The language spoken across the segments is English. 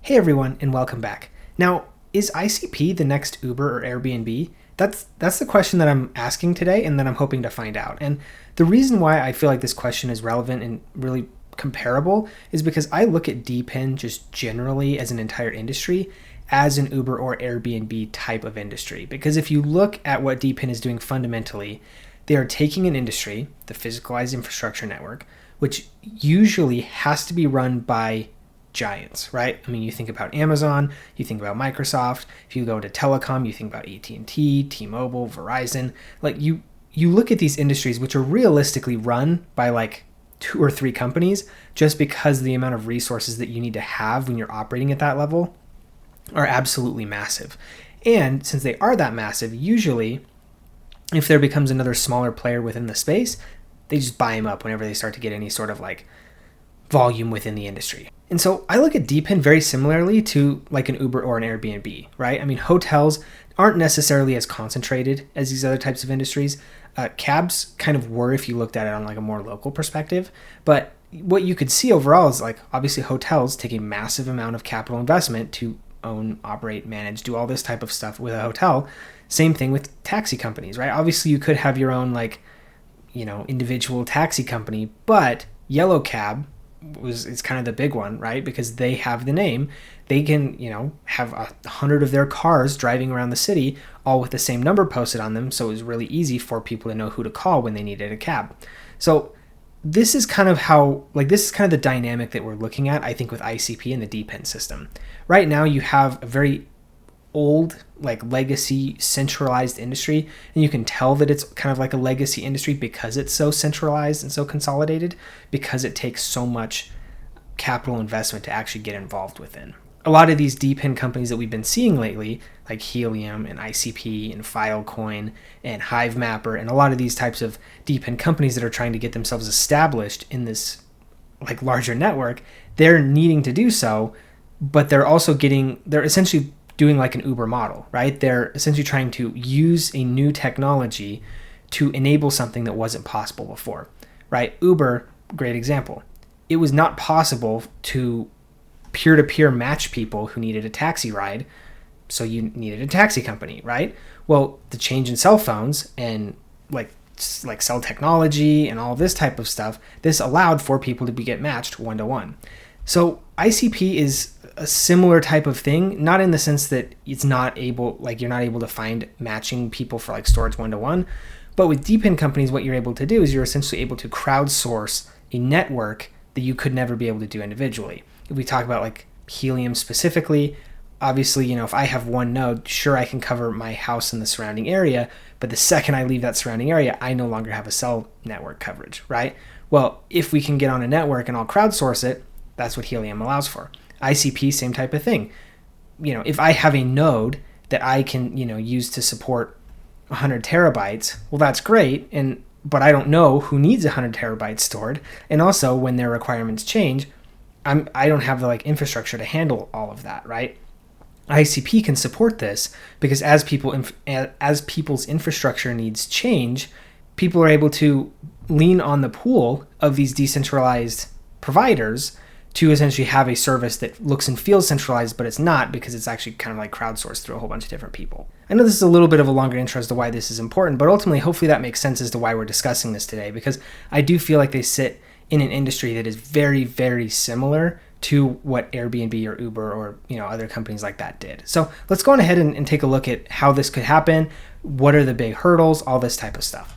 Hey everyone, and welcome back. Now, is ICP the next Uber or Airbnb? That's the question that I'm asking today and that I'm hoping to find out. And the reason why I feel like this question is relevant and really comparable is because I look at DEPIN just generally as an entire industry as an Uber or Airbnb type of industry. Because if you look at what DEPIN is doing fundamentally, they are taking an industry, the physicalized infrastructure network, which usually has to be run by giants, right? I mean, you think about Amazon, you think about Microsoft. If you go to telecom, you think about AT&T, T-Mobile, Verizon. Like you look at these industries which are realistically run by like 2 or 3 companies just because the amount of resources that you need to have when you're operating at that level are absolutely massive. And since they are that massive, usually if there becomes another smaller player within the space, they just buy them up whenever they start to get any sort of like volume within the industry. And so I look at DEPIN very similarly to like an Uber or an Airbnb, right? I mean, hotels aren't necessarily as concentrated as these other types of industries. Cabs kind of were if you looked at it on like a more local perspective. But what you could see overall is like obviously hotels take a massive amount of capital investment to own, operate, manage, do all this type of stuff with a hotel. Same thing with taxi companies, right? Obviously you could have your own like, individual taxi company, but Yellow Cab is kind of the big one, right? Because they have the name. They can, have 100 of their cars driving around the city, all with the same number posted on them. So it was really easy for people to know who to call when they needed a cab. So this is kind of the dynamic that we're looking at, I think, with ICP and the DEPIN system. Right now, you have a very old, like legacy centralized industry, and you can tell that it's kind of like a legacy industry because it's so centralized and so consolidated, because it takes so much capital investment to actually get involved within. A lot of these DEPIN companies that we've been seeing lately, like Helium and ICP and Filecoin and HiveMapper, and a lot of these types of DEPIN companies that are trying to get themselves established in this like larger network, they're needing to do so, but they're essentially doing like an Uber model, right? They're essentially trying to use a new technology to enable something that wasn't possible before, right? Uber, great example. It was not possible to peer-to-peer match people who needed a taxi ride, so you needed a taxi company, right? Well, the change in cell phones and like cell technology and all this type of stuff, this allowed for people to get matched one-to-one. So ICP is a similar type of thing, not in the sense that you're not able to find matching people for like storage one-to-one, but with DEPIN companies, what you're able to do is you're essentially able to crowdsource a network that you could never be able to do individually. If we talk about like Helium specifically, obviously, if I have one node, sure, I can cover my house and the surrounding area, but the second I leave that surrounding area, I no longer have a cell network coverage, right? Well, if we can get on a network and I'll crowdsource it, that's what Helium allows for. ICP, same type of thing. If I have a node that I can, use to support 100 terabytes, well, that's great. But I don't know who needs 100 terabytes stored. And also when their requirements change, I don't have the infrastructure to handle all of that, right? ICP can support this because as people's infrastructure needs change, people are able to lean on the pool of these decentralized providers to essentially have a service that looks and feels centralized, but it's not, because it's actually kind of like crowdsourced through a whole bunch of different people. I know this is a little bit of a longer intro as to why this is important, but ultimately, hopefully that makes sense as to why we're discussing this today, because I do feel like they sit in an industry that is very, very similar to what Airbnb or Uber or other companies like that did. So let's go on ahead and take a look at how this could happen, what are the big hurdles, all this type of stuff.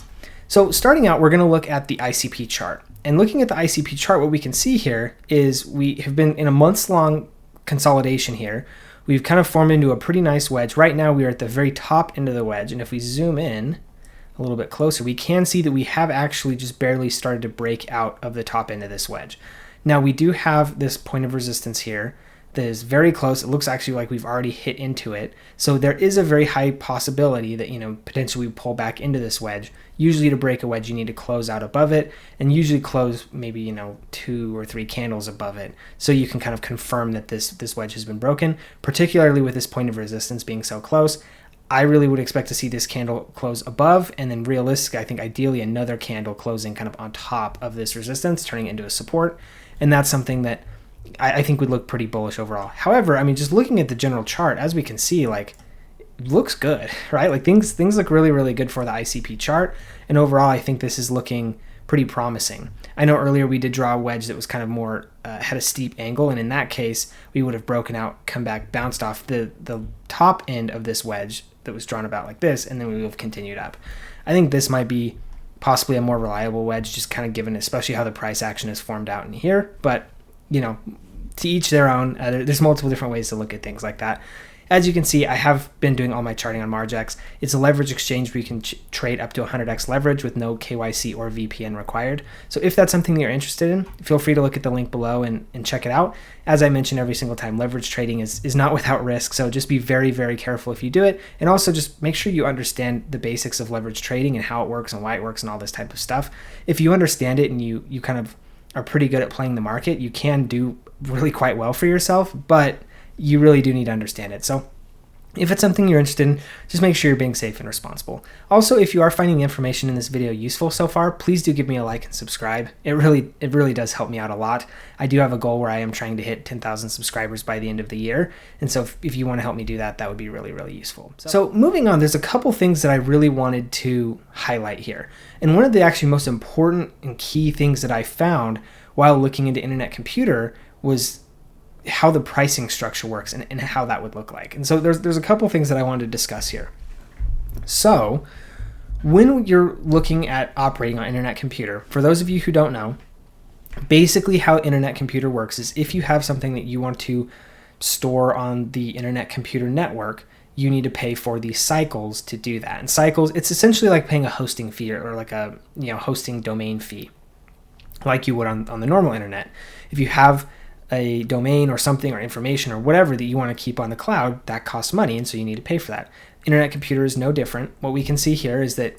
So starting out, we're going to look at the ICP chart. And looking at the ICP chart, what we can see here is we have been in a months-long consolidation here. We've kind of formed into a pretty nice wedge. Right now, we are at the very top end of the wedge. And if we zoom in a little bit closer, we can see that we have actually just barely started to break out of the top end of this wedge. Now, we do have this point of resistance here that is very close. It looks actually like we've already hit into it. So there is a very high possibility that, potentially we pull back into this wedge. Usually to break a wedge, you need to close out above it, and usually close maybe, 2 or 3 candles above it. So you can kind of confirm that this wedge has been broken, particularly with this point of resistance being so close. I really would expect to see this candle close above, and then realistically, I think ideally another candle closing kind of on top of this resistance, turning it into a support. And that's something that I think would look pretty bullish overall. However, I mean, just looking at the general chart, as we can see, like, looks good, right? Like things look really, really good for the ICP chart. And overall, I think this is looking pretty promising. I know earlier we did draw a wedge that was kind of more, had a steep angle. And in that case, we would have broken out, come back, bounced off the top end of this wedge that was drawn about like this. And then we would have continued up. I think this might be possibly a more reliable wedge, just kind of given, especially how the price action is formed out in here. But, you know, to each their own. There's multiple different ways to look at things like that. As you can see, I have been doing all my charting on Margex. It's a leverage exchange where you can trade up to 100x leverage with no KYC or VPN required. So if that's something that you're interested in, feel free to look at the link below and check it out. As I mention every single time, leverage trading is not without risk. So just be very, very careful if you do it. And also just make sure you understand the basics of leverage trading and how it works and why it works and all this type of stuff. If you understand it and you kind of are pretty good at playing the market, you can do really quite well for yourself, but you really do need to understand it. So if it's something you're interested in, just make sure you're being safe and responsible. Also, if you are finding the information in this video useful so far, please do give me a like and subscribe. It really does help me out a lot. I do have a goal where I am trying to hit 10,000 subscribers by the end of the year. And so if you want to help me do that, that would be really, really useful. So moving on, there's a couple things that I really wanted to highlight here. And one of the actually most important and key things that I found while looking into Internet Computer was how the pricing structure works and how that would look like. And so there's a couple things that I wanted to discuss here. So when you're looking at operating on Internet Computer, for those of you who don't know, basically how Internet Computer works is if you have something that you want to store on the Internet Computer network, you need to pay for the cycles to do that. And cycles, it's essentially like paying a hosting fee or like a hosting domain fee, like you would on the normal internet. If you have a domain or something or information or whatever that you want to keep on the cloud, that costs money, and so you need to pay for that. Internet Computer is no different. What we can see here is that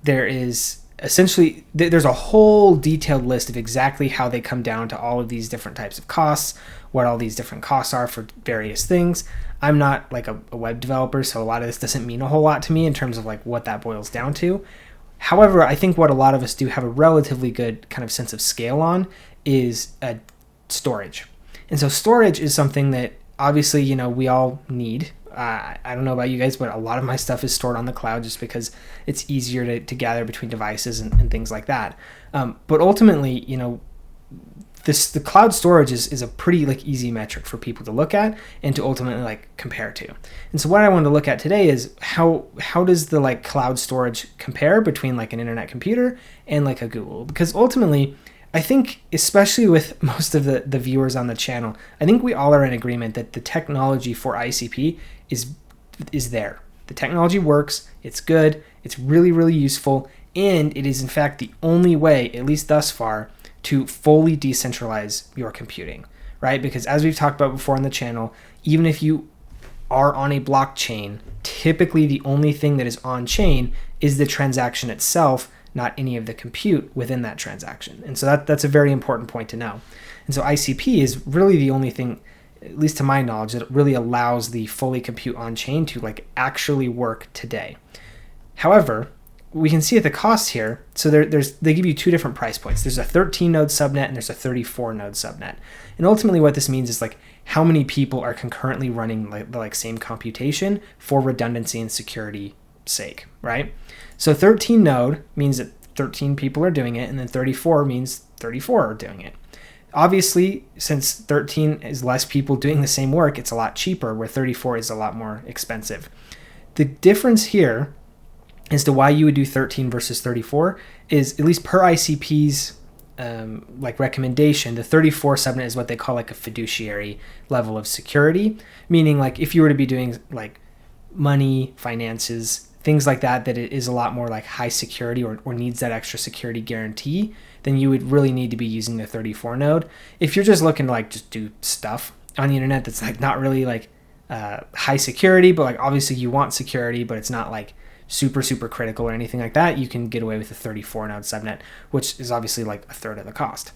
there is essentially, there's a whole detailed list of exactly how they come down to all of these different types of costs, what all these different costs are for various things. I'm not like a web developer, so a lot of this doesn't mean a whole lot to me in terms of like what that boils down to. However, I think what a lot of us do have a relatively good kind of sense of scale on is storage. And so storage is something that obviously, we all need. I don't know about you guys, but a lot of my stuff is stored on the cloud just because it's easier to gather between devices and things like that. But ultimately, the cloud storage is a pretty easy metric for people to look at and to ultimately compare to. And so what I wanted to look at today is how does the cloud storage compare between an Internet Computer and a Google? Because ultimately, I think, especially with most of the viewers on the channel, I think we all are in agreement that the technology for ICP is there. The technology works, it's good, it's really, really useful, and it is in fact the only way, at least thus far, to fully decentralize your computing, right? Because as we've talked about before on the channel, even if you are on a blockchain, typically the only thing that is on chain is the transaction itself, not any of the compute within that transaction. And so that's a very important point to know. And so ICP is really the only thing, at least to my knowledge, that really allows the fully compute on chain to actually work today. However, we can see at the cost here, so they give you two different price points. There's a 13 node subnet and there's a 34 node subnet. And ultimately what this means is how many people are concurrently running the same computation for redundancy and security sake, right? So 13 node means that 13 people are doing it, and then 34 means 34 are doing it. Obviously, since 13 is less people doing the same work, it's a lot cheaper, where 34 is a lot more expensive. The difference here as to why you would do 13 versus 34 is, at least per ICP's recommendation, the 34 subnet is what they call a fiduciary level of security, meaning if you were to be doing money, finances, things like that it is a lot more high security or needs that extra security guarantee, then you would really need to be using the 34 node. If you're just looking to just do stuff on the internet that's not really high security, but obviously you want security, but it's not super critical or anything like that, you can get away with the 34 node subnet, which is obviously a third of the cost.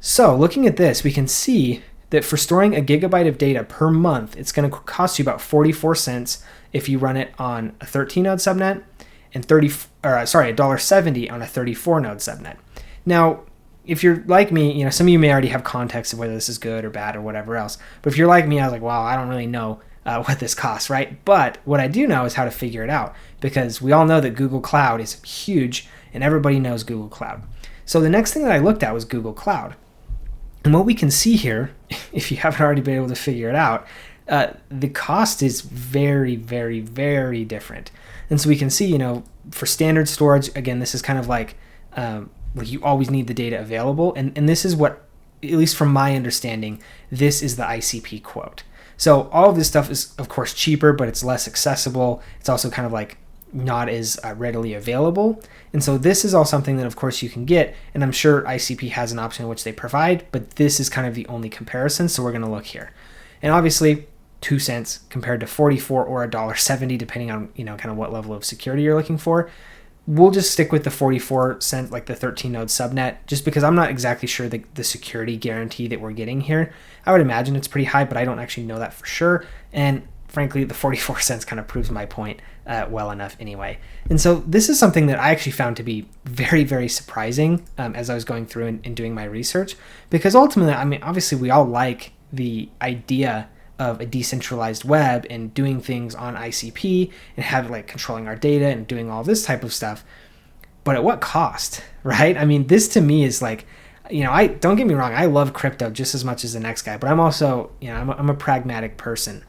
So looking at this, we can see that for storing a gigabyte of data per month, it's going to cost you about 44 cents if you run it on a 13 node subnet and $1.70 on a 34 node subnet. Now, if you're like me, some of you may already have context of whether this is good or bad or whatever else. But if you're like me, I was like, wow, I don't really know what this costs, right? But what I do know is how to figure it out, because we all know that Google Cloud is huge and everybody knows Google Cloud. So the next thing that I looked at was Google Cloud. And what we can see here, if you haven't already been able to figure it out, the cost is very, very, very different. And so we can see, for standard storage, again, this is kind of like you always need the data available. And this is what, at least from my understanding, this is the ICP quote. So all of this stuff is, of course, cheaper, but it's less accessible. It's also kind of like not as readily available. And so this is all something that, of course, you can get. And I'm sure ICP has an option in which they provide, but this is kind of the only comparison. So we're going to look here. And obviously, 2 cents compared to 44 or $1.70, depending on, kind of what level of security you're looking for. We'll just stick with the 44 cent, like the 13 node subnet, just because I'm not exactly sure the security guarantee that we're getting here. I would imagine it's pretty high, but I don't actually know that for sure. And frankly, the 44 cents kind of proves my point well enough anyway. And so this is something that I actually found to be very, very surprising as I was going through and doing my research, because ultimately, I mean, obviously we all like the idea of a decentralized web and doing things on ICP and have like controlling our data and doing all this type of stuff. But at what cost, right? I mean, this to me is like, I don't get me wrong, I love crypto just as much as the next guy, but I'm also, I'm a pragmatic person.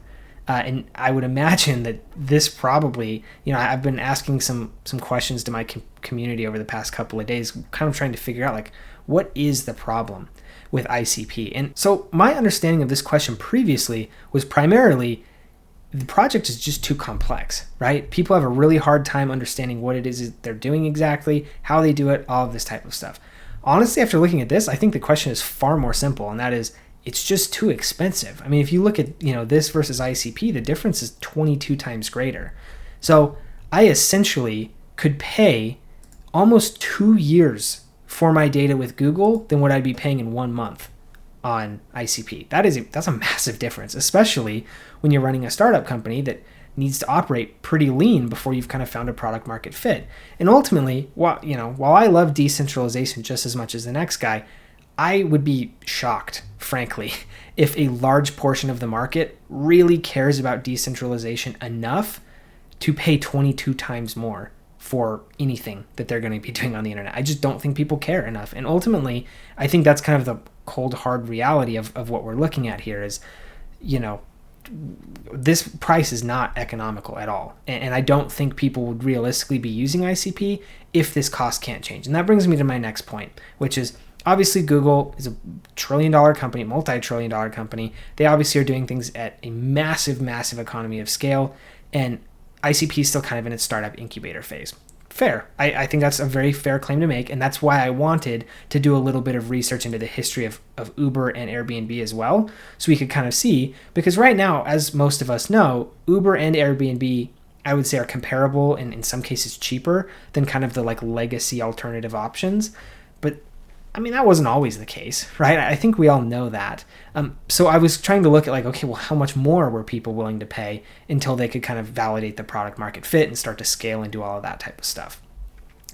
And I would imagine that this probably, I've been asking some questions to my community over the past couple of days, kind of trying to figure out like, what is the problem with ICP? And so my understanding of this question previously was primarily the project is just too complex, right? People have a really hard time understanding what it is they're doing exactly, how they do it, all of this type of stuff. Honestly, after looking at this, I think the question is far more simple, and that is, it's just too expensive. I mean, if you look at, this versus ICP, the difference is 22 times greater. So I essentially could pay almost 2 years for my data with Google than what I'd be paying in 1 month on ICP. That's a massive difference, especially when you're running a startup company that needs to operate pretty lean before you've kind of found a product market fit. And ultimately, while I love decentralization just as much as the next guy, I would be shocked, frankly, if a large portion of the market really cares about decentralization enough to pay 22 times more for anything that they're going to be doing on the internet. I just don't think people care enough. And ultimately, I think that's kind of the cold, hard reality of what we're looking at here is, this price is not economical at all. And I don't think people would realistically be using ICP if this cost can't change. And that brings me to my next point, which is obviously Google is a trillion-dollar company, multi-trillion-dollar company. They obviously are doing things at a massive, massive economy of scale. And ICP is still kind of in its startup incubator phase. Fair. I think that's a very fair claim to make, and that's why I wanted to do a little bit of research into the history of Uber and Airbnb as well, so we could kind of see, because right now, as most of us know, Uber and Airbnb, I would say, are comparable and in some cases cheaper than kind of the like legacy alternative options. But I mean, that wasn't always the case, right? I think we all know that. So I was trying to look at like, okay, well, how much more were people willing to pay until they could kind of validate the product market fit and start to scale and do all of that type of stuff.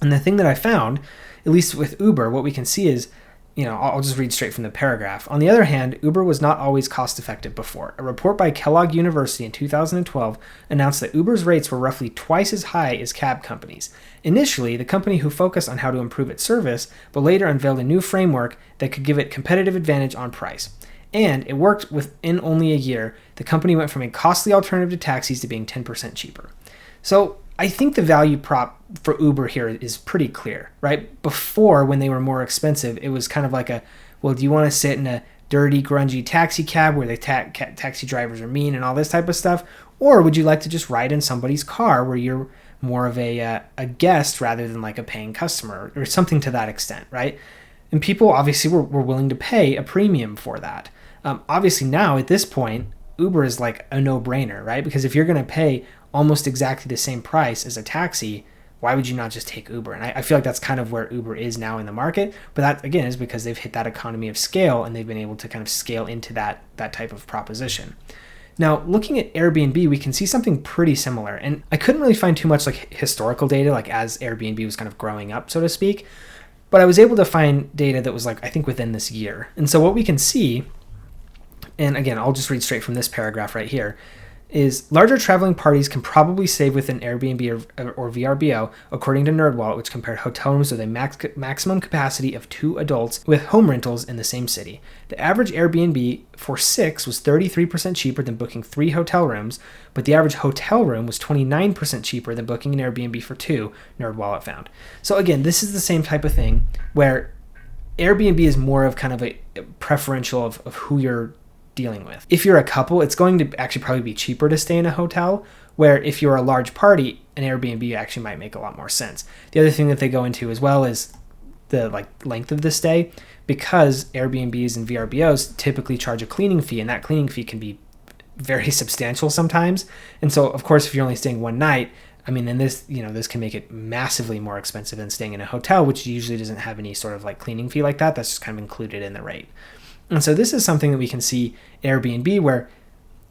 And the thing that I found, at least with Uber, what we can see is, I'll just read straight from the paragraph. On the other hand, Uber was not always cost effective before. A report by Kellogg University in 2012 announced that Uber's rates were roughly twice as high as cab companies. Initially, the company who focused on how to improve its service, but later unveiled a new framework that could give it competitive advantage on price. And it worked within only a year. The company went from a costly alternative to taxis to being 10% cheaper. So I think the value prop for Uber here is pretty clear, right? Before, when they were more expensive, it was kind of like well, do you want to sit in a dirty, grungy taxi cab where the taxi drivers are mean and all this type of stuff? Or would you like to just ride in somebody's car where you're more of a guest rather than like a paying customer or something to that extent, right? And people obviously were willing to pay a premium for that. Obviously now at this point, Uber is like a no-brainer, right? Because if you're going to pay almost exactly the same price as a taxi, why would you not just take Uber? And I feel like that's kind of where Uber is now in the market. But that, again, is because they've hit that economy of scale and they've been able to kind of scale into that type of proposition. Now, looking at Airbnb, we can see something pretty similar. And I couldn't really find too much like historical data, like as Airbnb was kind of growing up, so to speak. but I was able to find data that was like, I think within this year. And so what we can see, and again, I'll just read straight from this paragraph right here, is larger traveling parties can probably save with an Airbnb or VRBO, according to NerdWallet, which compared hotel rooms with a maximum capacity of 2 adults with home rentals in the same city. The average Airbnb for 6 was 33% cheaper than booking 3 hotel rooms, but the average hotel room was 29% cheaper than booking an Airbnb for 2, NerdWallet found. So again, this is the same type of thing where Airbnb is more of kind of a preferential of who you're dealing with. If you're a couple, it's going to actually probably be cheaper to stay in a hotel, where if you're a large party, an Airbnb actually might make a lot more sense. The other thing that they go into as well is the length of the stay, because Airbnbs and VRBOs typically charge a cleaning fee, and that cleaning fee can be very substantial sometimes. And so of course, if you're only staying one night, I mean, then this can make it massively more expensive than staying in a hotel, which usually doesn't have any sort of cleaning fee like that. That's just kind of included in the rate. And so this is something that we can see Airbnb where,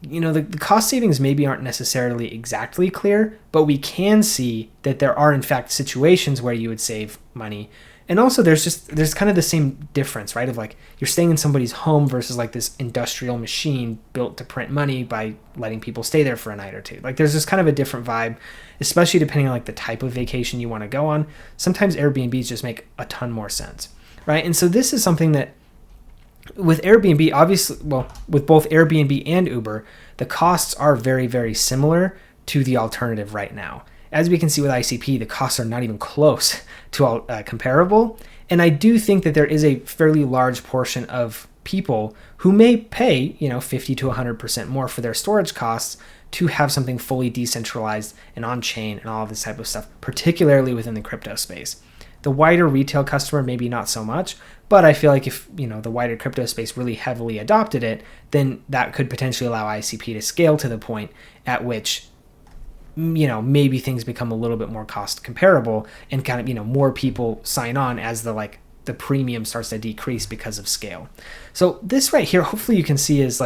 the cost savings maybe aren't necessarily exactly clear, but we can see that there are in fact situations where you would save money. And also there's kind of the same difference, right? Of you're staying in somebody's home versus this industrial machine built to print money by letting people stay there for a night or two. There's just kind of a different vibe, especially depending on the type of vacation you want to go on. Sometimes Airbnbs just make a ton more sense, right? And so this is something that with Airbnb, obviously, well, with both Airbnb and Uber, the costs are very, very similar to the alternative right now. As we can see with ICP, the costs are not even close to comparable. And I do think that there is a fairly large portion of people who may pay, 50 to 100% more for their storage costs to have something fully decentralized and on-chain and all this type of stuff, particularly within the crypto space. The wider retail customer, maybe not so much, but I feel like if the wider crypto space really heavily adopted it, then that could potentially allow ICP to scale to the point at which maybe things become a little bit more cost comparable and kind of more people sign on as the premium starts to decrease because of scale. So this right here, hopefully you can see is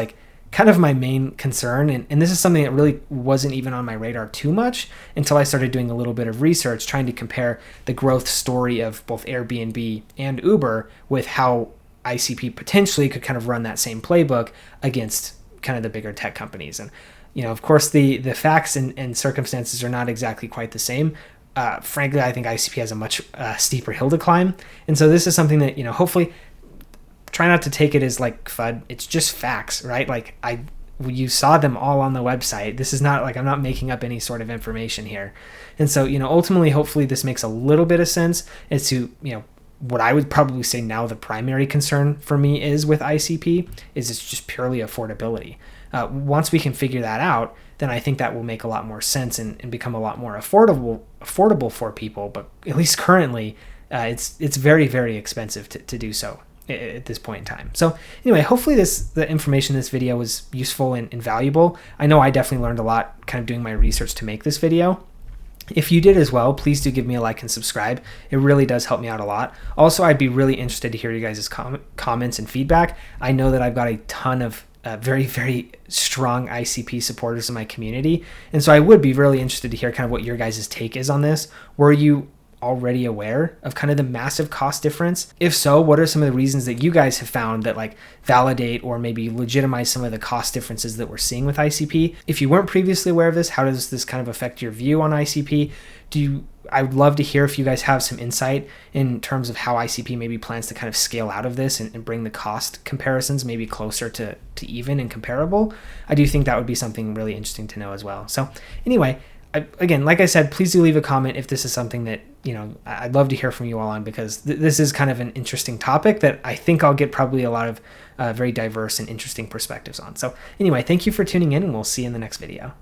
kind of my main concern. And this is something that really wasn't even on my radar too much until I started doing a little bit of research, trying to compare the growth story of both Airbnb and Uber with how ICP potentially could kind of run that same playbook against kind of the bigger tech companies. And, of course, the facts and circumstances are not exactly quite the same. Frankly, I think ICP has a much steeper hill to climb. And so this is something that, hopefully, try not to take it as FUD. It's just facts, right? You saw them all on the website. This is not I'm not making up any sort of information here. And so, ultimately, hopefully this makes a little bit of sense as to, what I would probably say now the primary concern for me is with ICP is it's just purely affordability. Once we can figure that out, then I think that will make a lot more sense and become a lot more affordable for people. But at least currently, it's very, very expensive to do so at this point in time. So anyway, hopefully the information in this video was useful and valuable. I know I definitely learned a lot kind of doing my research to make this video. If you did as well, please do give me a like and subscribe. It really does help me out a lot. Also, I'd be really interested to hear you guys' comments and feedback. I know that I've got a ton of very, very strong ICP supporters in my community. And so I would be really interested to hear kind of what your guys' take is on this. Were you already aware of kind of the massive cost difference? If so, what are some of the reasons that you guys have found that validate or maybe legitimize some of the cost differences that we're seeing with ICP? If you weren't previously aware of this, how does this kind of affect your view on ICP? I would love to hear if you guys have some insight in terms of how ICP maybe plans to kind of scale out of this and bring the cost comparisons maybe closer to even and comparable. I do think that would be something really interesting to know as well. So anyway, again, like I said, please do leave a comment if this is something that, I'd love to hear from you all on, because this is kind of an interesting topic that I think I'll get probably a lot of very diverse and interesting perspectives on. So anyway, thank you for tuning in, and we'll see you in the next video.